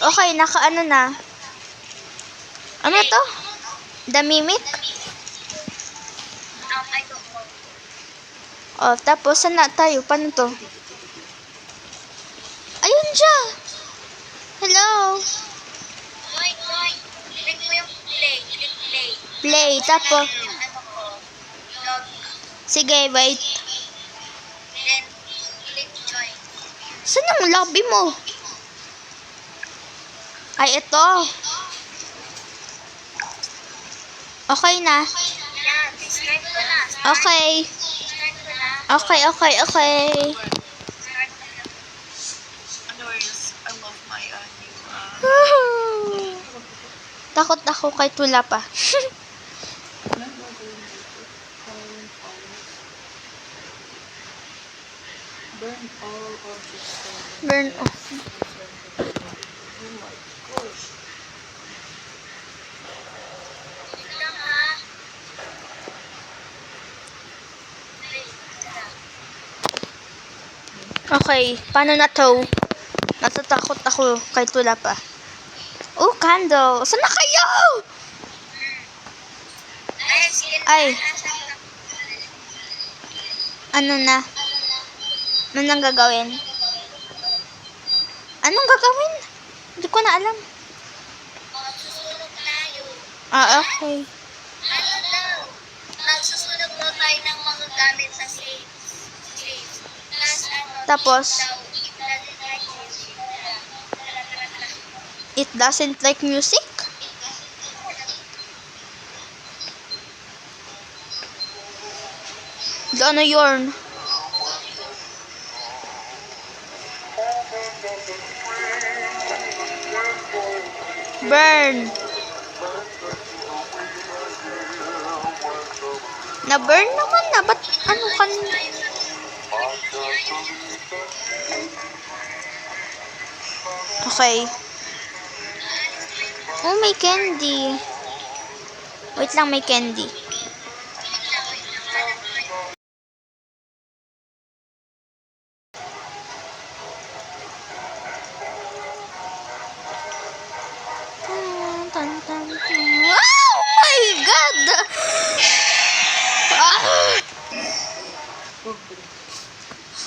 Okay, naka-ano na. Ano to? The Mimic? I don't know. Oh, tapos saan na tayo? Paano to? Ayun siya! Hello! Join. Click mo yung play. Click play. Play, tapos... Yung ano ko. Log. Sige, wait. Then, click join. Saan ang lobby mo? Ay, ito. Okay na. Yan, start ko na. Okay. Start ko na. Okay. Start ko na. Anyways, I love my new Takot ako kahit wala pa. burn all of the stuff. Burn off. Oh my gosh. Wait lang ha. Wait, tara. Okay, paano na to? Natatakot ako kahit wala pa. Oh, candle. Saan na kayo? Ay, sige na. Ay. Nasa na. Ano na? Ano nang gagawin? Anong gagawin? Hindi ko na alam. Magsusunog tayo. Ah, okay. Ano daw? Magsusunog daw tayo ng mga gamit sa safe. Plus, ano, Tapos? daw, It it doesn't like music. Tara. doesn't like music? Ano yun? Burn. Na-burn naman na. Ba't ano kanina? Okay. Oh, may candy. Wait lang, may candy. Tan, tan, tan. Oh my God! Ah!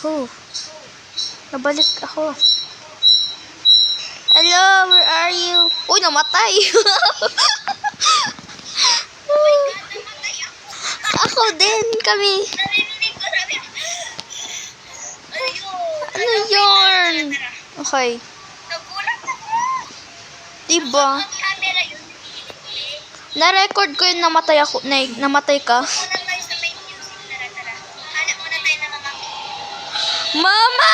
Oh. Nabalik ako. Hello, where are you? Uy, namatay. Ako din, kami. Narinig ko, sabi ko, ayun. Ano yun? Okay. Nagulat ako. Diba? Ang camera yun. Na-record ko yung namatay ako. Namatay ka. Muna tayo sa main music. Tara. Hanap muna tayo ng mga Mama!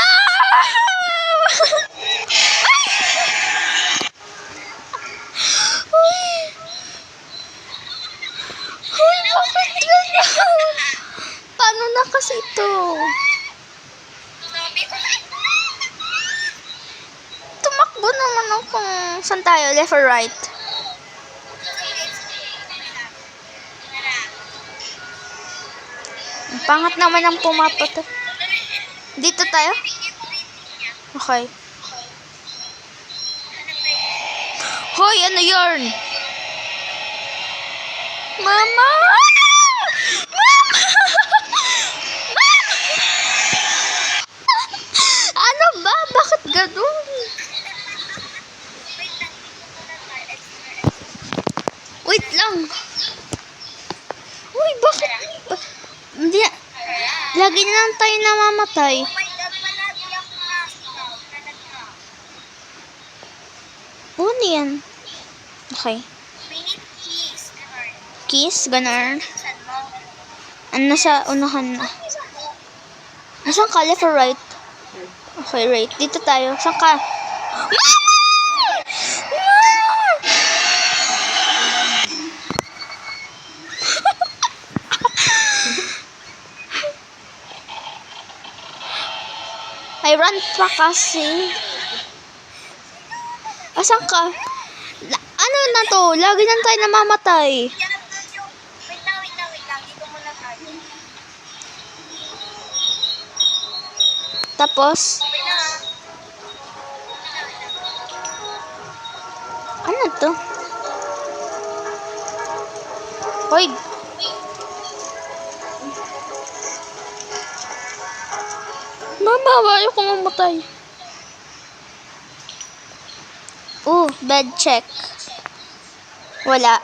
Uy, bakit ganyan? Paano na kasi ito? sabi ko. Tumakbo naman ako. Saan tayo? Left or right? Ang pangat naman ang pumapato. Dito tayo? Okay. Hoy, ano yun? Mama! Mama! Ano ba? Bakit ganun? Wait lang. Uy, bakit? Hindi. Lagi na lang tayo namamatay. Oh my God, palagi ako nasa. Ano yan? Okay. We need keys. Ganun. Kiss, ganun. Saan mo? Ano, nasa unahan na. Nasaan ka? Left or right? Okay, right. Dito tayo. Saan ka? Mama! I run pa kasi. Asan ka? Ano na to? Lagi na tayo namamatay. Yan ang yung... Wait lang. Dito muna tayo. Tapos, Wait lang ha. Ano to? Hoy! Mama, ayoko mamatay. Bed check. Wala.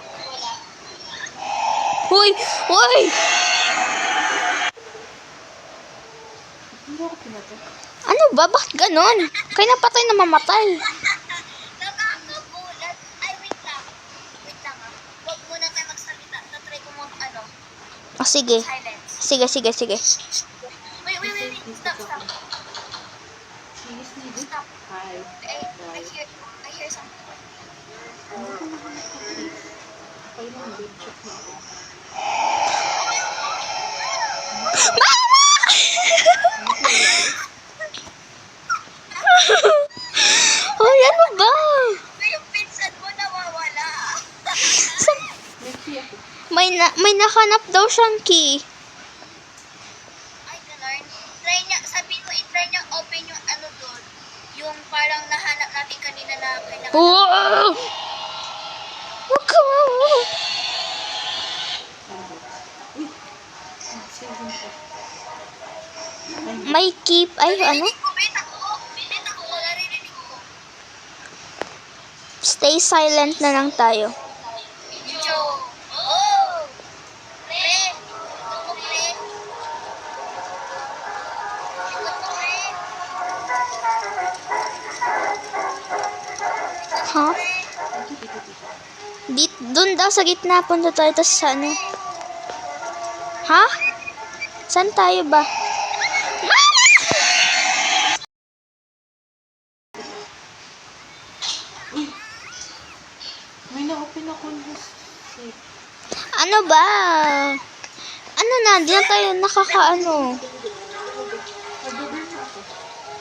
Hoy! Hoy! Hindi ako pinatok. Ano ba? Bakit ganon? Kaya napatay na mamatay. Nakakagulat. Ay, wait lang. Wait lang ah. Huwag muna tayo magsalita. Tatry ko mo ano, O, sige. silence. Sige, sige, sige. Wait. Stop. She is needed. Stop. Hi. I hear something. Ano ko naman ito, please? Okay lang, good check na ako. Hoy, ano ba? Yung pinsan mo nawawala. May key ako. May nakanap daw siyang key. Ay, ganun. Sabihin mo, i-try niya open yung ano doon. Yung parang nahanap natin kanina na kailangan. Wow! Huwag ka Uy! Saving ko. May keep. Ay, ano? Narinig ko, wait ako, narinig ko. Stay silent na lang tayo. Medyo, oh! Pre! Ito mo, pre! Ha? Doon daw sa gitna. Punta tayo. Tapos sa ano? Ha? Saan tayo ba? May na-open ako yung safe. Ano ba? Ano na? Di na tayo nakakaano. Mag-burn ako.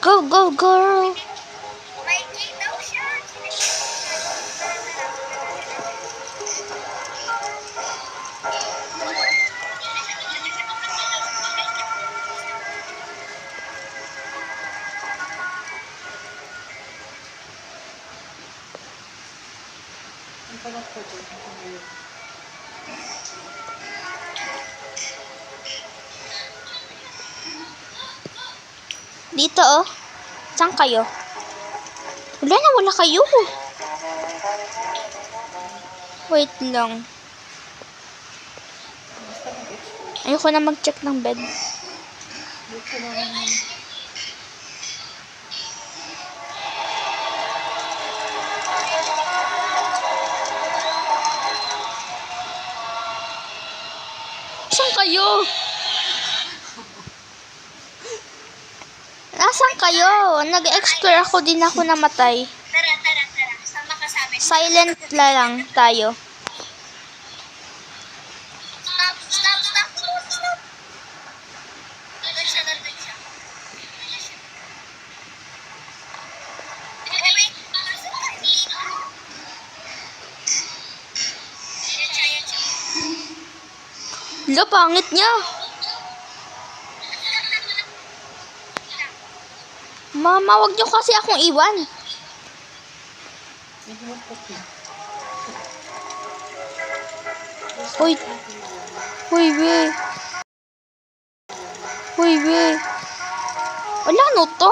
Go, go, girl. May key daw siya. Ang palat ko doon. Ngayon. Dito, oh. Saan kayo? Wala kayo. Wait lang. Basta mag-explore. Ayoko na mag-check ng bed. Wait ko lang naman. Saan kayo? Nasaan kayo? Nag-explore ako, din ako namatay. Tara. Sama ka sa amin. Silent na lang tayo. Stop. Nandun siya. Wait. Yan siya. Lo, pangit niya. Mama, wag niyo kasi akong iwan. May himot ko key. Hoy. Hoy, be. Wala, no to.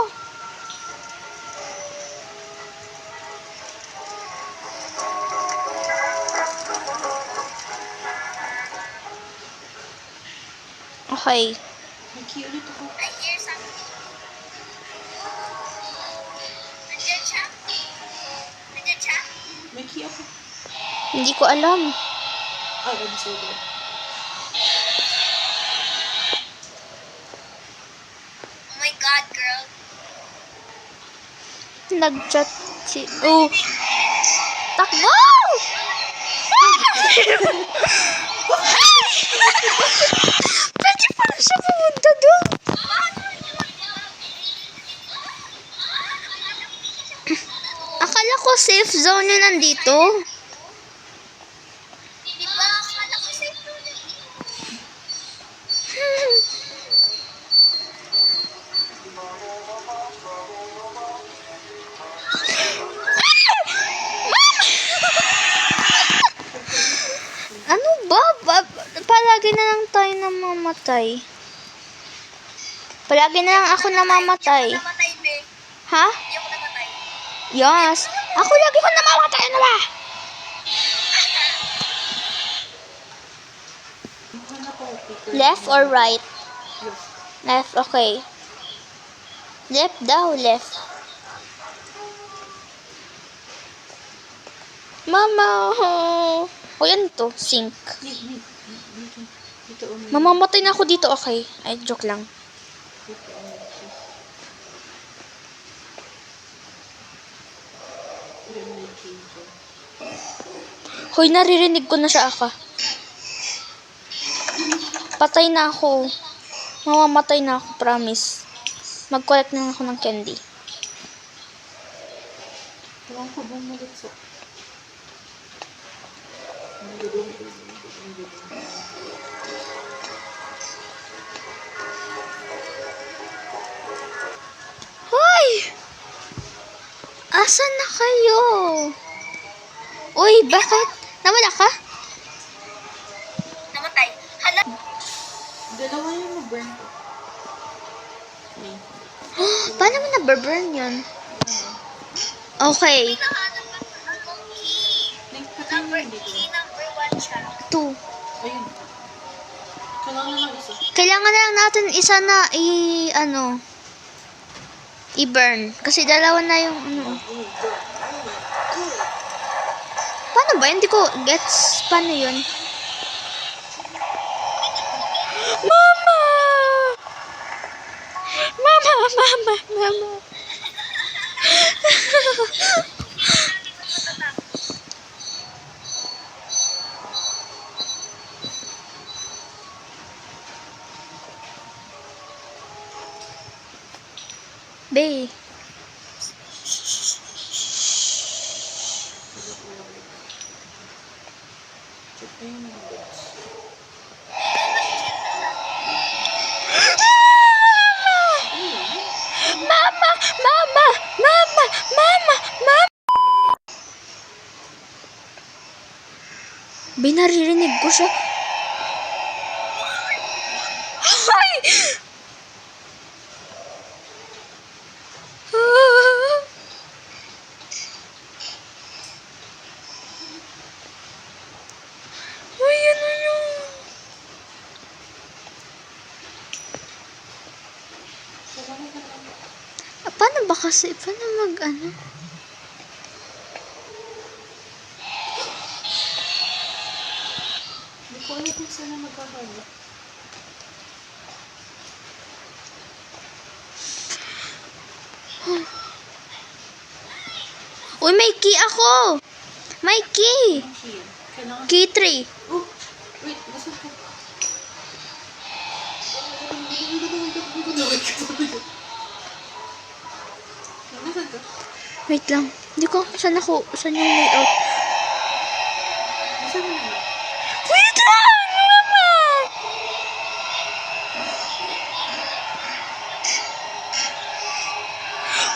Okay. May key ulit ako. I hear something. Nandiyan siya? May key ako. Hindi ko alam. Ay, I'm so dead. Oh my God, girl. Nag-chat si... Oh! Takbo! Pwede pa siya pumunta doon. Akala ko safe zone yun nandito. Di ba? Akala ko safe doon. palagi na lang tayo namamatay? Palagi na lang ako namamatay. Namatay, be. Ha? Hindi ako namatay. Yes. Ako lagi ko namamatay. Ano ba? Hanap ako, Peter. Left or right? Left. Left, okay. Left daw, left. Mama! O yan to, sink. Dito, Mamamatay na ako dito, okay. Ay, joke lang. Hoy, naririnig ko na siya, Aka. Patay na ako. Mamamatay na ako, promise. Mag-collect na ako ng candy. Tuwang ko bumulit sa... Hoy! Asan na kayo? Uy, bakit? Nawala ka? Namatay. Hala. Dalawa yung na-burn ko. Okay. Paano mo na-burn yun? Okay. Nahanap ako ng key. Link pa tayo dito. Key number 1 siya. 2. Ayun. Kailangan lang isa. Kailangan na lang natin isa na i-burn. Kasi dalawa na yung Paano ba? Hindi ko gets. Paano yun? Mama! Mama! Mama! Mama! Bay. Check na yung mga beds. Mama! Mama! Mama! Mama! Mama! Binaririnig ko siya. Ay! Uy, ano yun? Paano ba kasi? Paano mag-ano? Hindi ko alam kung saan na magkakaroon. Uy, may key ako! May key! Here. Kailangan... Key 3. Oh! Wait, nasaan ka? Nasaan ka? Wait lang. Hindi ko saan saan yung layout. Nasaan ka naman? Wait lang! Mama!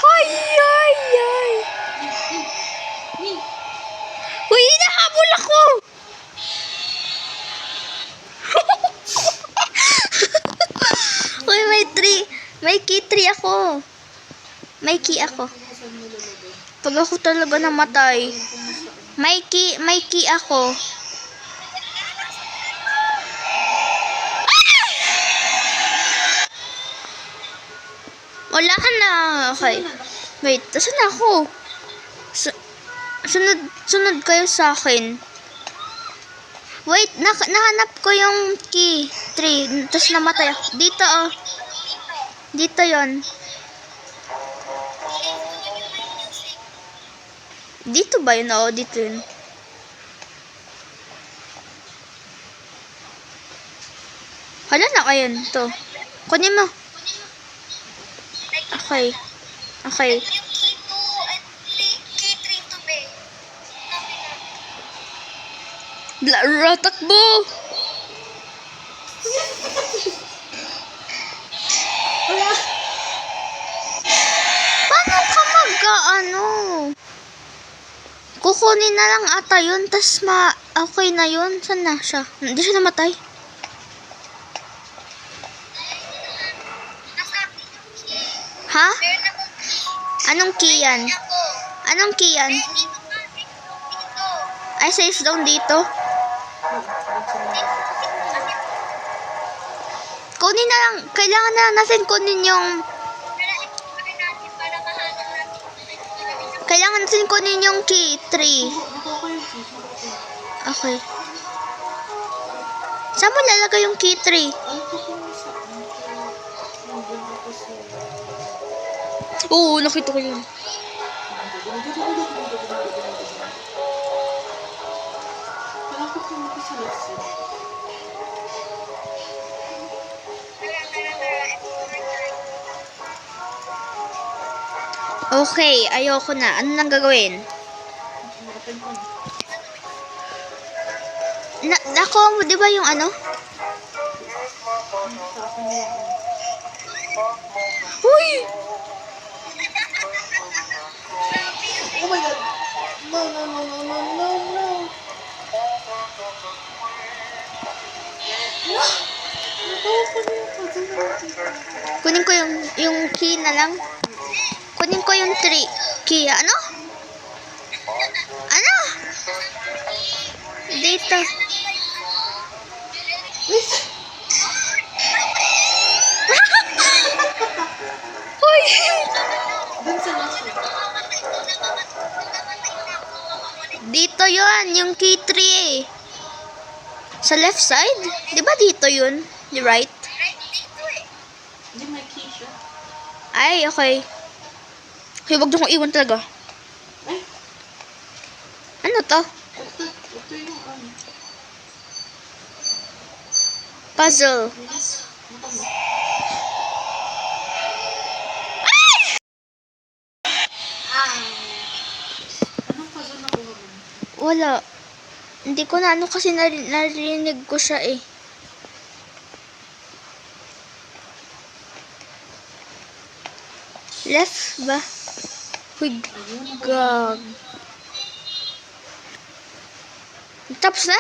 Ay, ay, ay! Hey! Uy, hinahabol ako! Uy, may key 3 ako. May key ako. Saan mo lalagay? Pag ako talaga namatay, may key ako. Wala ka na. Okay. Wait, saan ako? Sunod kayo sa akin. Wait, nahanap ko yung key 3. Tapos namatay ako. Dito, oh. Dito yon. Dito ba yun? Oo, dito yun. Hala na, ayun. To. Kunin mo. Okay. Okay. Yung key 2 and key 3 to be. Takbo! Paano ka mag-ano? Kukunin na lang ata yun, tas okay na yun. Saan na siya? Hindi siya namatay. Ha? Meron akong key. Anong key yan? Ako. Anong key yan? Eh, dito ka. Dito. Ay, safe zone dito. Kunin na lang. Kailangan na lang natin kunin yung... Pero explore natin para mahanap natin kung saan yung Kailangan natin kunin yung key 3. Nakuha ko yung key. Okay. Saan mo lalagay yung key 3? Ano ko kung sa nandiyan ako sa... Oo, nakita ko yun. Kailangan ko kung sa left side. Okay, ayoko na. Ano nang gagawin? Open ko na. Nakuha mo, di ba yung ano? Sa akin na yan. Uy! Oh my god! No, no, no, no, no, no, no! Natawa ko na yung puzzle natin. Kunin ko yung key na lang. Kunin ko yung 3 key. Ano? Ano? Dito. Uy! Dun sa last one. Dito yun, yung key 3 eh. Sa left side? Di ba dito yun? Di right? Hindi, may key siya. Ay, okay. Okay, wag kong iwan talaga. Ay, Ano to? ito yung ano. Puzzle. Ano mo? Anong puzzle na kuha mo? Wala. Hindi ko na ano kasi narinig ko siya eh. Left ba? Huy, Ayun, gag. Tapos na?